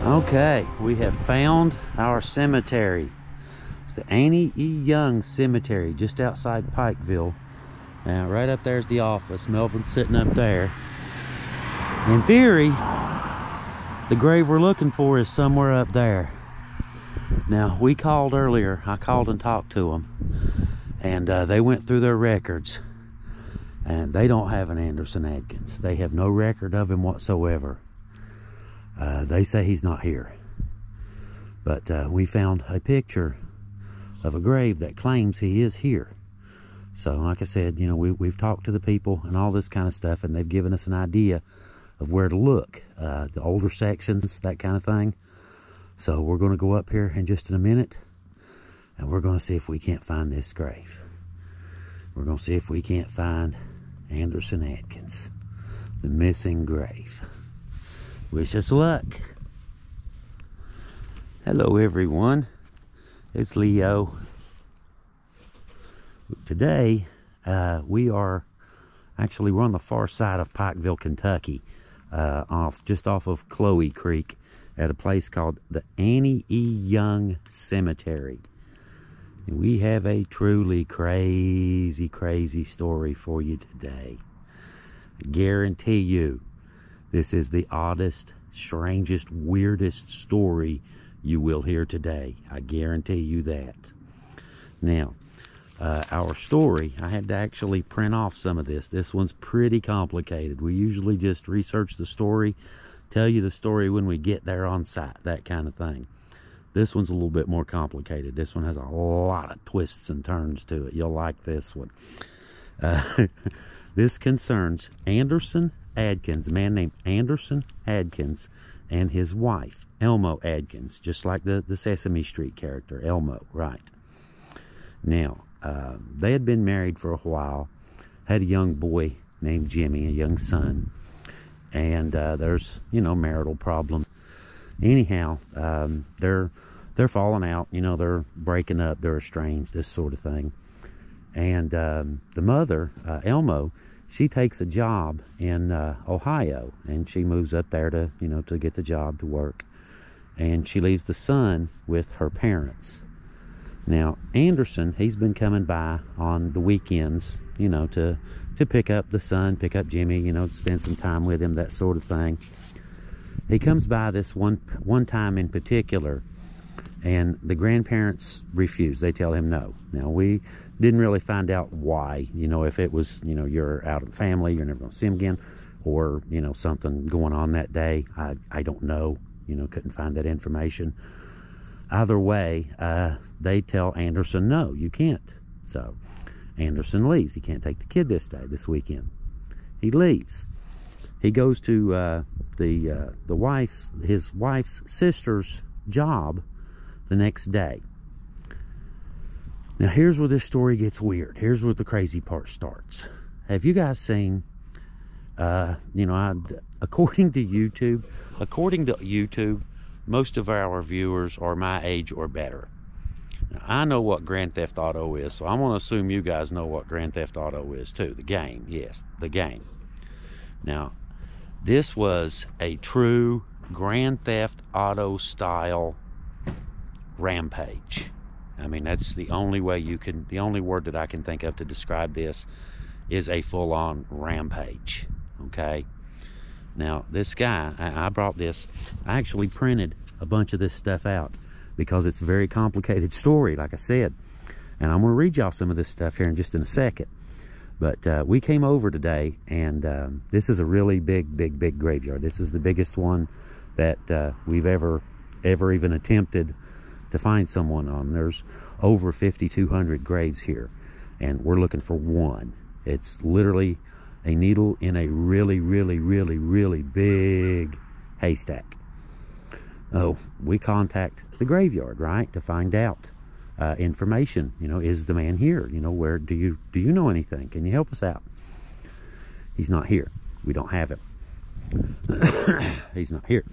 Okay, we have found our cemetery. It's the Annie E. Young Cemetery, just outside Pikeville. Now, right up there's the office. Melvin's sitting up there. In theory, the grave we're looking for is somewhere up there. Now, we called earlier. I called and talked to them. And they went through their records. And they don't have an Anderson Adkins. They have no record of him whatsoever. They say he's not here. But we found a picture of a grave that claims he is here. So, like I said, you know, we've talked to the people and all this kind of stuff, and they've given us an idea of where to look. The older sections, that kind of thing. So we're going to go up here in just a minute, and we're going to see if we can't find this grave. We're going to see if we can't find Anderson Adkins, the missing grave. Wish us luck. Hello everyone, it's Leo. Today we're on the far side of Pikeville, Kentucky, just off of Chloe Creek at a place called the Annie E. Young Cemetery. And we have a truly crazy story for you today. I guarantee you this is the oddest, strangest, weirdest story you will hear today. I guarantee you that. Now, our story, I had to actually print off some of this. This one's pretty complicated. We usually just research the story, tell you the story when we get there on site, that kind of thing. This one's a little bit more complicated. This one has a lot of twists and turns to it. You'll like this one. This concerns Anderson Adkins, a man named Anderson Adkins, and his wife, Elmo Adkins, just like the Sesame Street character, Elmo, right? Now, they had been married for a while, had a young boy named Jimmy, a young son, and there's, you know, marital problems. Anyhow, they're falling out, you know, they're breaking up, they're estranged, this sort of thing. And the mother, Elmo, she takes a job in Ohio, and she moves up there to, you know, to get the job, to work. And she leaves the son with her parents. Now, Anderson, he's been coming by on the weekends, you know, to pick up the son, pick up Jimmy, you know, spend some time with him, that sort of thing. He comes by this one time in particular, and the grandparents refuse. They tell him no. Now, we didn't really find out why, you know, if it was, you know, you're out of the family, you're never going to see him again, or, you know, something going on that day. I don't know, you know, couldn't find that information. Either way, they tell Anderson, no, you can't. So Anderson leaves. He can't take the kid this weekend. He leaves. He goes to his wife's sister's job the next day. Now, here's where this story gets weird. Here's where the crazy part starts. Have you guys seen, you know, according to YouTube, most of our viewers are my age or better. Now, I know what Grand Theft Auto is, so I'm going to assume you guys know what Grand Theft Auto is too. The game, yes, the game. Now, this was a true Grand Theft Auto style rampage. I mean, that's the only way the only word that I can think of to describe this is a full-on rampage, okay? Now, this guy, I brought this, I actually printed a bunch of this stuff out because it's a very complicated story, like I said. And I'm going to read y'all some of this stuff here in just a second. But we came over today, and this is a really big graveyard. This is the biggest one that we've ever even attempted to find someone on. There's over 5,200 graves here, and we're looking for one. It's literally a needle in a really big haystack. Oh, we contact the graveyard, right, to find out information. You know, is the man here? You know, where do you know anything? Can you help us out? He's not here. We don't have him. He's not here.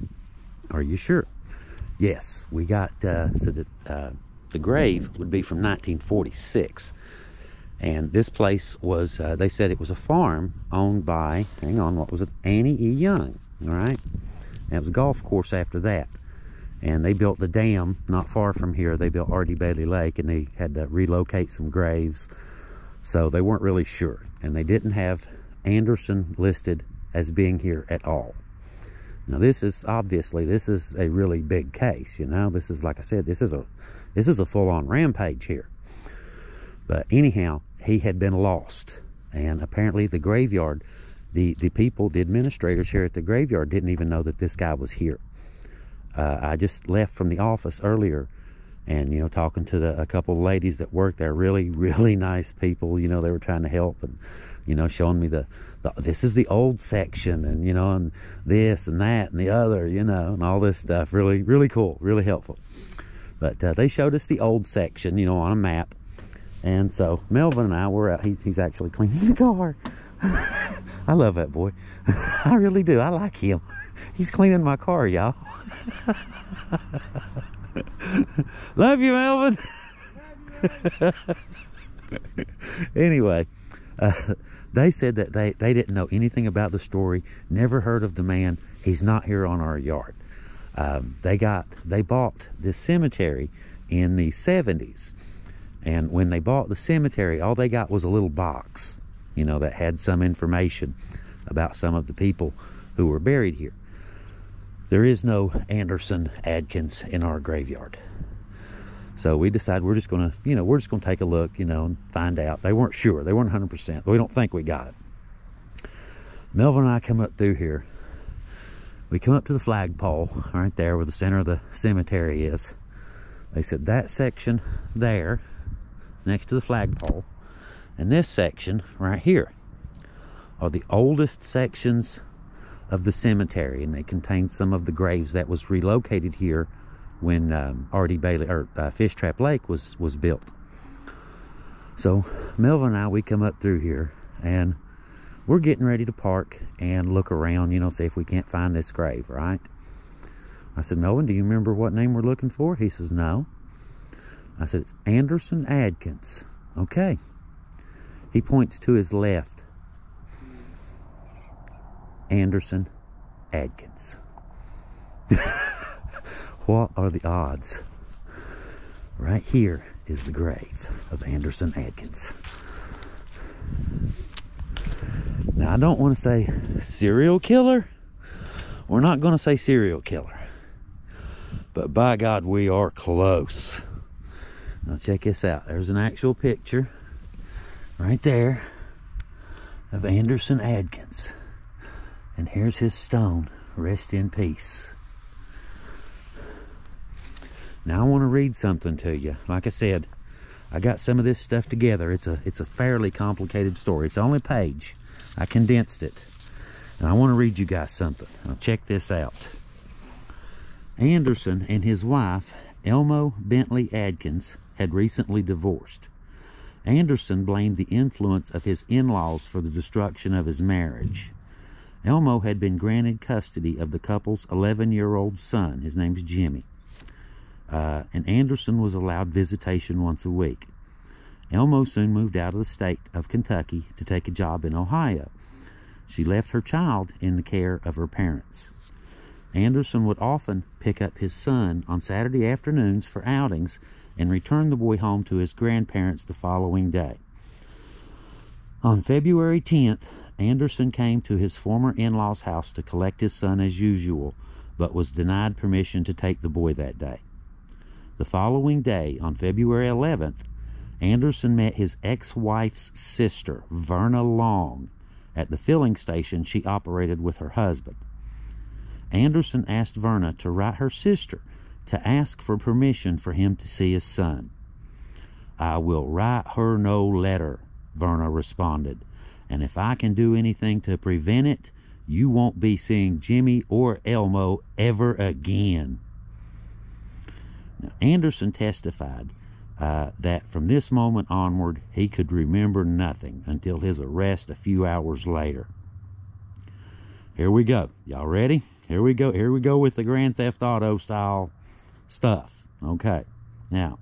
Are you sure? Yes, we got so that the grave would be from 1946, and this place was they said it was a farm owned by, hang on, what was it, Annie E. Young. All right, and it was a golf course after that. And they built the dam not far from here. They built R.D. Bailey Lake, and they had to relocate some graves. So they weren't really sure. And they didn't have Anderson listed as being here at all. Now this is obviously, this is a really big case, you know. This is, like I said, this is a full-on rampage here. But anyhow, he had been lost. And apparently the graveyard, the people, the administrators here at the graveyard didn't even know that this guy was here. I just left from the office earlier, and, you know, talking to a couple of ladies that work there, really, really nice people. You know, they were trying to help, and, you know, showing me this is the old section, and, you know, and this and that and the other, you know, and all this stuff. Really, really cool, really helpful. But they showed us the old section, you know, on a map. And so Melvin and I were out. He's actually cleaning the car. I love that boy. I really do. I like him. He's cleaning my car, y'all. Love you, Melvin. Anyway, they said that they didn't know anything about the story, never heard of the man. He's not here on our yard. They bought this cemetery in the 70s. And when they bought the cemetery, all they got was a little box, you know, that had some information about some of the people who were buried here. There is no Anderson Adkins in our graveyard. So we decided we're just going to, you know, we're just going to take a look, you know, and find out. They weren't sure. They weren't 100%. We don't think we got it. Melvin and I come up through here. We come up to the flagpole right there where the center of the cemetery is. They said that section there, next to the flagpole, and this section right here are the oldest sections of the cemetery, and they contain some of the graves that was relocated here when R.D. Bailey, or Fish Trap Lake was built. So Melvin and I, we come up through here, and we're getting ready to park and look around, you know, see if we can't find this grave, right? I said, Melvin, do you remember what name we're looking for? He says, no. I said, it's Anderson Adkins. Okay. He points to his left. Anderson Adkins. What are the odds? Right here is the grave of Anderson Adkins. Now, I don't want to say serial killer. We're not going to say serial killer. But by God, we are close. Now check this out. There's an actual picture right there of Anderson Adkins. And here's his stone. Rest in peace. Now I want to read something to you. Like I said, I got some of this stuff together. It's a fairly complicated story. It's only a page. I condensed it. And I want to read you guys something. Now check this out. Anderson and his wife, Elmo Bentley Adkins, had recently divorced. Anderson blamed the influence of his in-laws for the destruction of his marriage. Elmo had been granted custody of the couple's 11-year-old son. His name's Jimmy. And Anderson was allowed visitation once a week. Elmo soon moved out of the state of Kentucky to take a job in Ohio. She left her child in the care of her parents. Anderson would often pick up his son on Saturday afternoons for outings and return the boy home to his grandparents the following day. On February 10th, Anderson came to his former in-law's house to collect his son as usual, but was denied permission to take the boy that day. The following day, on February 11th, Anderson met his ex-wife's sister, Verna Long, at the filling station she operated with her husband. Anderson asked Verna to write her sister to ask for permission for him to see his son. "I will write her no letter," Verna responded, "and if I can do anything to prevent it, you won't be seeing Jimmy or Elmo ever again." Now, Anderson testified that from this moment onward, he could remember nothing until his arrest a few hours later. Here we go. Y'all ready? Here we go. Here we go with the Grand Theft Auto style stuff. Okay. Now,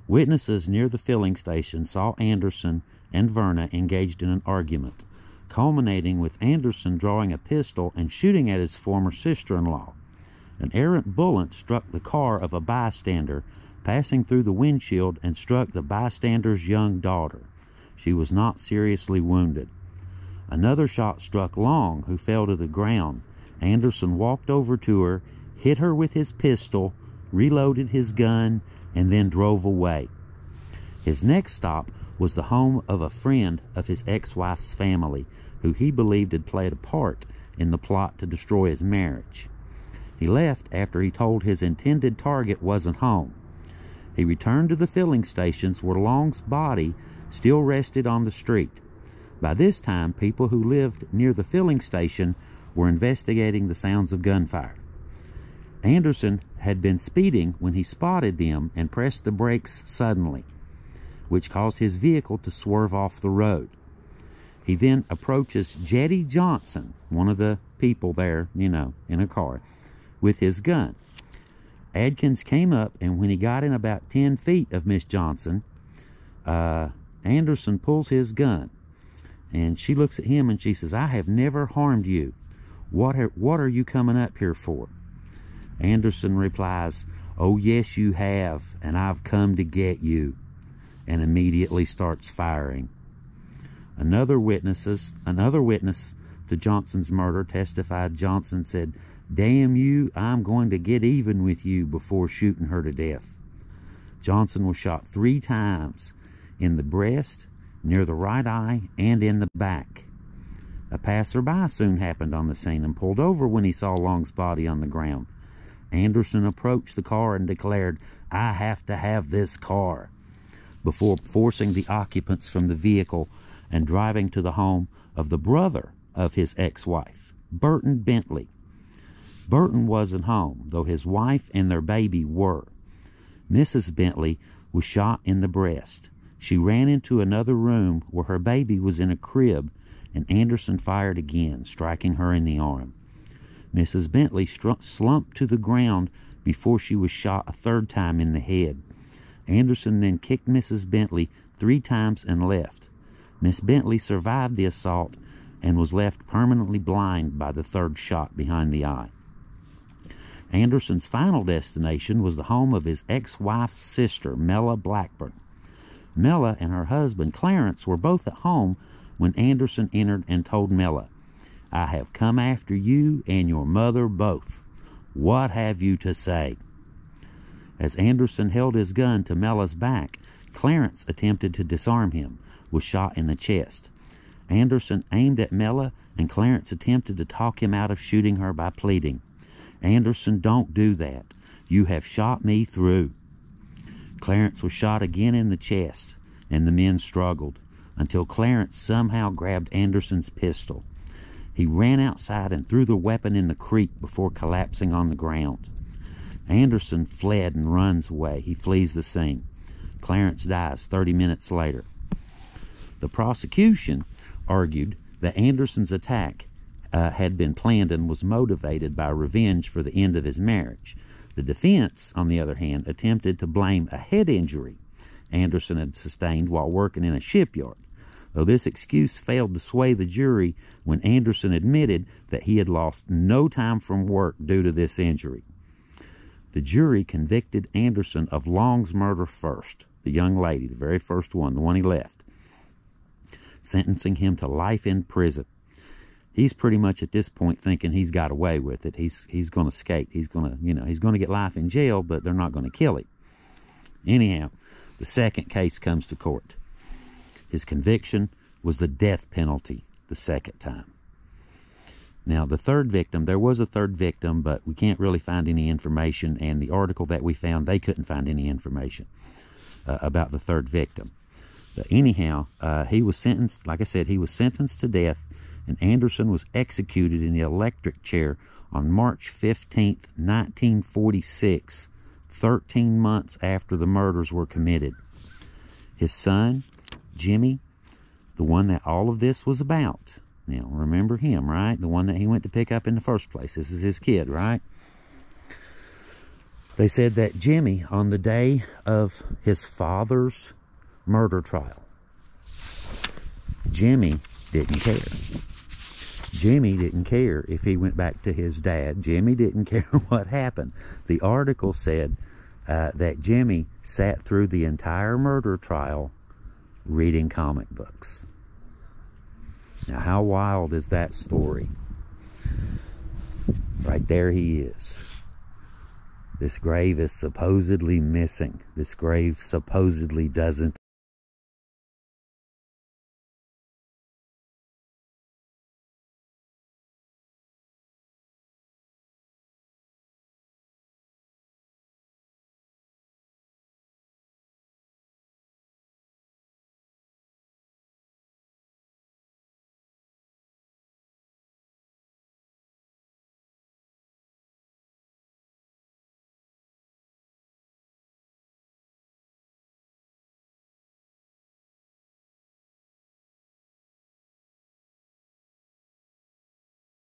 witnesses near the filling station saw Anderson and Verna engaged in an argument, culminating with Anderson drawing a pistol and shooting at his former sister-in-law. An errant bullet struck the car of a bystander, passing through the windshield, and struck the bystander's young daughter. She was not seriously wounded. Another shot struck Long, who fell to the ground. Anderson walked over to her, hit her with his pistol, reloaded his gun, and then drove away. His next stop was the home of a friend of his ex-wife's family, who he believed had played a part in the plot to destroy his marriage. He left after he told his intended target wasn't home. He returned to the filling stations where Long's body still rested on the street. By this time, people who lived near the filling station were investigating the sounds of gunfire. Anderson had been speeding when he spotted them and pressed the brakes suddenly, which caused his vehicle to swerve off the road. He then approaches Jetty Johnson, one of the people there, in a car, with his gun. Adkins came up, and when he got in about 10 feet of Miss Johnson, Anderson pulls his gun, and she looks at him and she says, "I have never harmed you. What are you coming up here for?" Anderson replies, "Oh, yes, you have, and I've come to get you," and immediately starts firing. Another witness to Johnson's murder testified Johnson said, "Damn you, I'm going to get even with you," before shooting her to death. Johnson was shot 3 times, in the breast, near the right eye, and in the back. A passerby soon happened on the scene and pulled over when he saw Long's body on the ground. Anderson approached the car and declared, "I have to have this car," before forcing the occupants from the vehicle and driving to the home of the brother of his ex-wife, Burton Bentley. Burton wasn't home, though his wife and their baby were. Mrs. Bentley was shot in the breast. She ran into another room where her baby was in a crib, and Anderson fired again, striking her in the arm. Mrs. Bentley slumped to the ground before she was shot a 3rd time in the head. Anderson then kicked Mrs. Bentley 3 times and left. Miss Bentley survived the assault and was left permanently blind by the 3rd shot behind the eye. Anderson's final destination was the home of his ex-wife's sister, Mella Blackburn. Mella and her husband, Clarence, were both at home when Anderson entered and told Mella, "I have come after you and your mother both. What have you to say?" As Anderson held his gun to Mella's back, Clarence attempted to disarm him, was shot in the chest. Anderson aimed at Mella, and Clarence attempted to talk him out of shooting her by pleading, "Anderson, don't do that. You have shot me through." Clarence was shot again in the chest, and the men struggled until Clarence somehow grabbed Anderson's pistol. He ran outside and threw the weapon in the creek before collapsing on the ground. Anderson fled and runs away. He flees the scene. Clarence dies 30 minutes later. The prosecution argued that Anderson's attack had been planned and was motivated by revenge for the end of his marriage. The defense, on the other hand, attempted to blame a head injury Anderson had sustained while working in a shipyard, though this excuse failed to sway the jury when Anderson admitted that he had lost no time from work due to this injury. The jury convicted Anderson of Long's murder first, the young lady, the very first one, the one he left, sentencing him to life in prison. He's pretty much at this point thinking he's got away with it. He's going to skate. He's going to get life in jail, but they're not going to kill him. Anyhow, the second case comes to court. His conviction was the death penalty the second time. Now, the third victim, there was a third victim, but we can't really find any information, and the article that we found, they couldn't find any information about the third victim. But anyhow, he was sentenced, like I said, he was sentenced to death, and Anderson was executed in the electric chair on March 15th, 1946, 13 months after the murders were committed. His son, Jimmy, the one that all of this was about. Now, remember him, right? The one that he went to pick up in the first place. This is his kid, right? They said that Jimmy, on the day of his father's murder trial, Jimmy didn't care. Jimmy didn't care if he went back to his dad. Jimmy didn't care what happened. The article said that Jimmy sat through the entire murder trial reading comic books. Now, how wild is that story? Right there he is. This grave is supposedly missing. This grave supposedly doesn't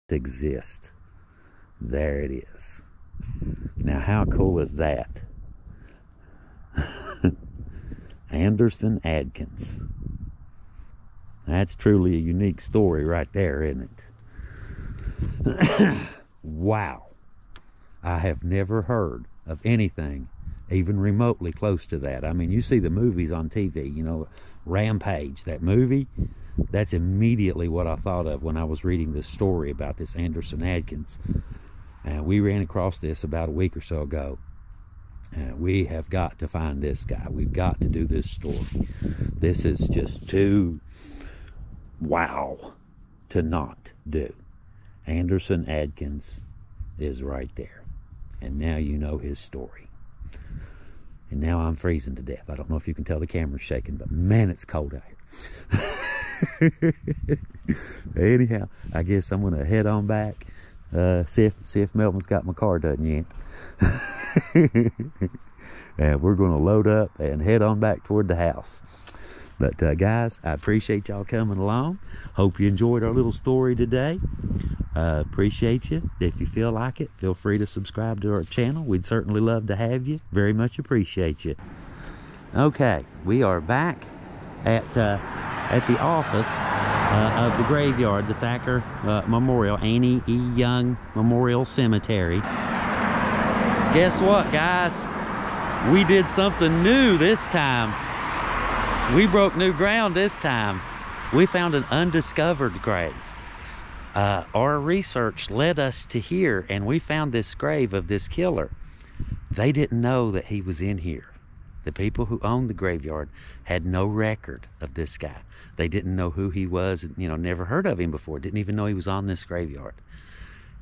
exist. There it is. Now, how cool is that? Anderson Adkins. That's truly a unique story right there, isn't it? Wow. I have never heard of anything even remotely close to that. I mean, you see the movies on TV, you know, Rampage, that movie. That's immediately what I thought of when I was reading this story about this Anderson Adkins. And we ran across this about a week or so ago. We have got to find this guy. We've got to do this story. This is just too wow to not do. Anderson Adkins is right there. And now you know his story. And now I'm freezing to death. I don't know if you can tell the camera's shaking, but man, it's cold out here. Anyhow, I guess I'm going to head on back. See if Melvin's got my car done yet. And we're going to load up and head on back toward the house. But guys, I appreciate y'all coming along. Hope you enjoyed our little story today. Appreciate you. If you feel like it, feel free to subscribe to our channel. We'd certainly love to have you. Very much appreciate you. Okay, we are back at the office of the graveyard, the Thacker Memorial, Annie E. Young Memorial Cemetery. Guess what, guys? We did something new this time. We broke new ground this time. We found an undiscovered grave. Our research led us to here, and we found this grave of this killer. They didn't know that he was in here. The people who owned the graveyard had no record of this guy. They didn't know who he was, you know, never heard of him before, didn't even know he was on this graveyard.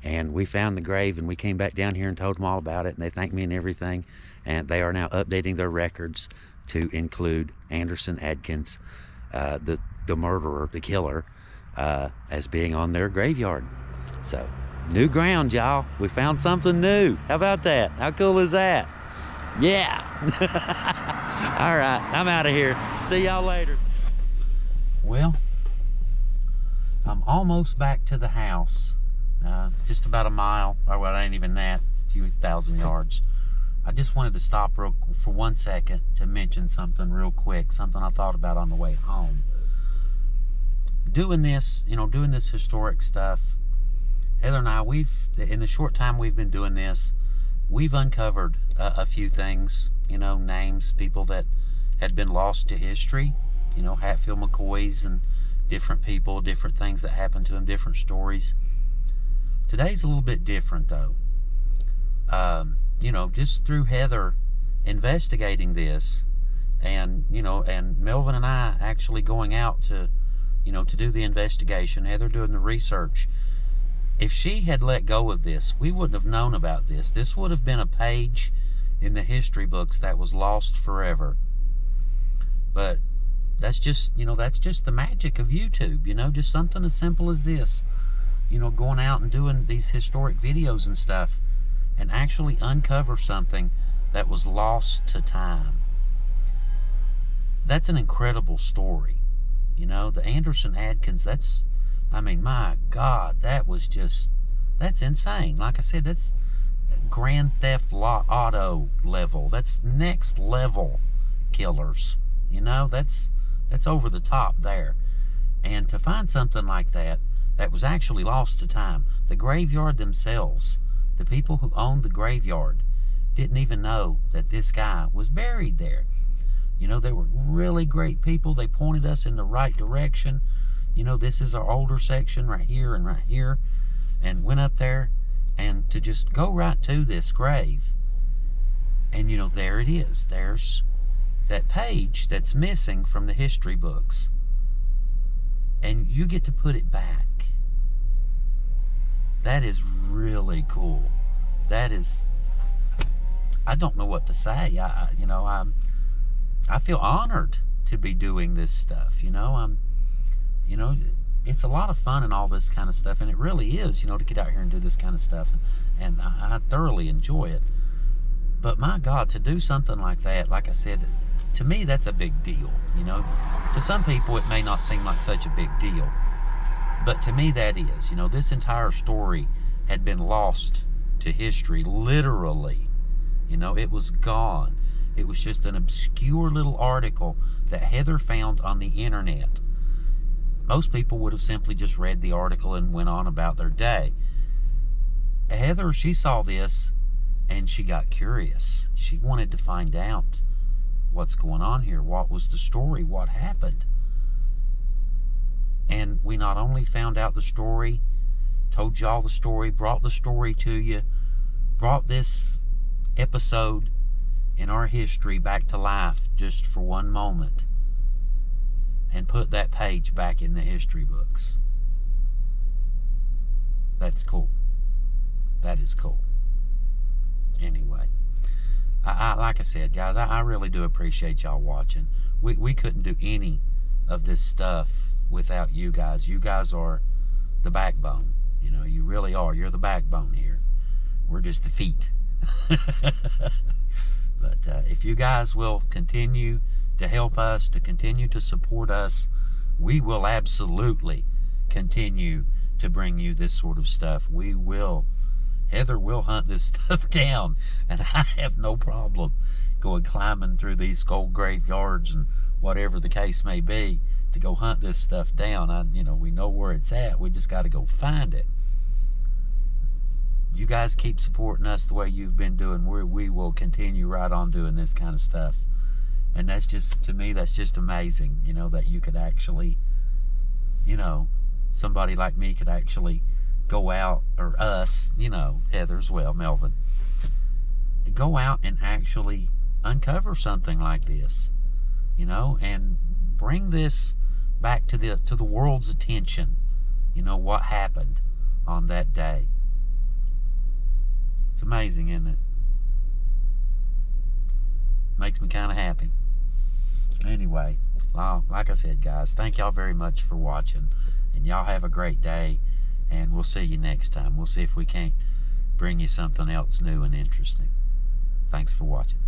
And we found the grave, and we came back down here and told them all about it, and they thanked me and everything. And they are now updating their records to include Anderson Adkins, the murderer, the killer, as being on their graveyard. So, new ground, y'all. We found something new. How about that? How cool is that? Yeah. All right, I'm out of here. See y'all later. Well, I'm almost back to the house. Just about a mile, or well, it ain't even that, a few thousand yards. I just wanted to stop for 1 second to mention something real quick, something I thought about on the way home. Doing this, you know, doing this historic stuff, Heather and I, in the short time we've been doing this, we've uncovered a few things, you know, names, people that had been lost to history, you know, Hatfield McCoys and different people, different things that happened to them, different stories. Today's a little bit different, though. You know, just through Heather investigating this, and, you know, and Melvin and I actually going out to, you know, to do the investigation, Heather doing the research. If she had let go of this, we wouldn't have known about this. This would have been a page in the history books that was lost forever. But that's just, you know, that's just the magic of YouTube, you know, just something as simple as this, you know, going out and doing these historic videos and stuff, and actually uncover something that was lost to time. That's an incredible story. You know, the Anderson Adkins, that's, I mean, my God, that was just, that's insane. Like I said, that's Grand Theft Auto level. That's next level killers. You know, that's over the top there. And to find something like that, that was actually lost to time. The graveyard themselves, the people who owned the graveyard, didn't even know that this guy was buried there. You know, they were really great people. They pointed us in the right direction. You know, this is our older section right here and right here. And went up there, and to just go right to this grave. And, you know, there it is. There's that page that's missing from the history books. And you get to put it back. That is really cool. That is, I don't know what to say. I feel honored to be doing this stuff. You know, it's a lot of fun and all this kind of stuff, and it really is, you know, to get out here and do this kind of stuff, and I thoroughly enjoy it. But my God, to do something like that, like I said, to me, that's a big deal. You know, to some people it may not seem like such a big deal, but to me that is. You know, this entire story had been lost to history, literally. You know, it was gone. It was just an obscure little article that Heather found on the internet. Most people would have simply just read the article and went on about their day. Heather, she saw this and she got curious. She wanted to find out what's going on here. What was the story? What happened? And we not only found out the story, told y'all the story, brought the story to you, brought this episode in our history back to life just for one moment, and put that page back in the history books. That's cool. That is cool. Anyway, I like I said, guys, I really do appreciate y'all watching. We couldn't do any of this stuff without you guys. You guys are the backbone. You know, you really are. You're the backbone here. We're just the feet. But if you guys will continue to help us, to continue to support us, we will absolutely continue to bring you this sort of stuff. We will. Heather will hunt this stuff down, and I have no problem going climbing through these gold graveyards and whatever the case may be to go hunt this stuff down. We know where it's at. We just got to go find it. You guys keep supporting us the way you've been doing. We will continue right on doing this kind of stuff. And that's just, to me, that's just amazing, you know, that you could actually, you know, somebody like me could actually go out, or us, you know, Heather as well, Melvin, go out and actually uncover something like this, you know, and bring this back to the world's attention, you know, what happened on that day. It's amazing, isn't it? Makes me kind of happy. Anyway, like I said, guys, thank y'all very much for watching, and y'all have a great day, and we'll see you next time. We'll see if we can't bring you something else new and interesting. Thanks for watching.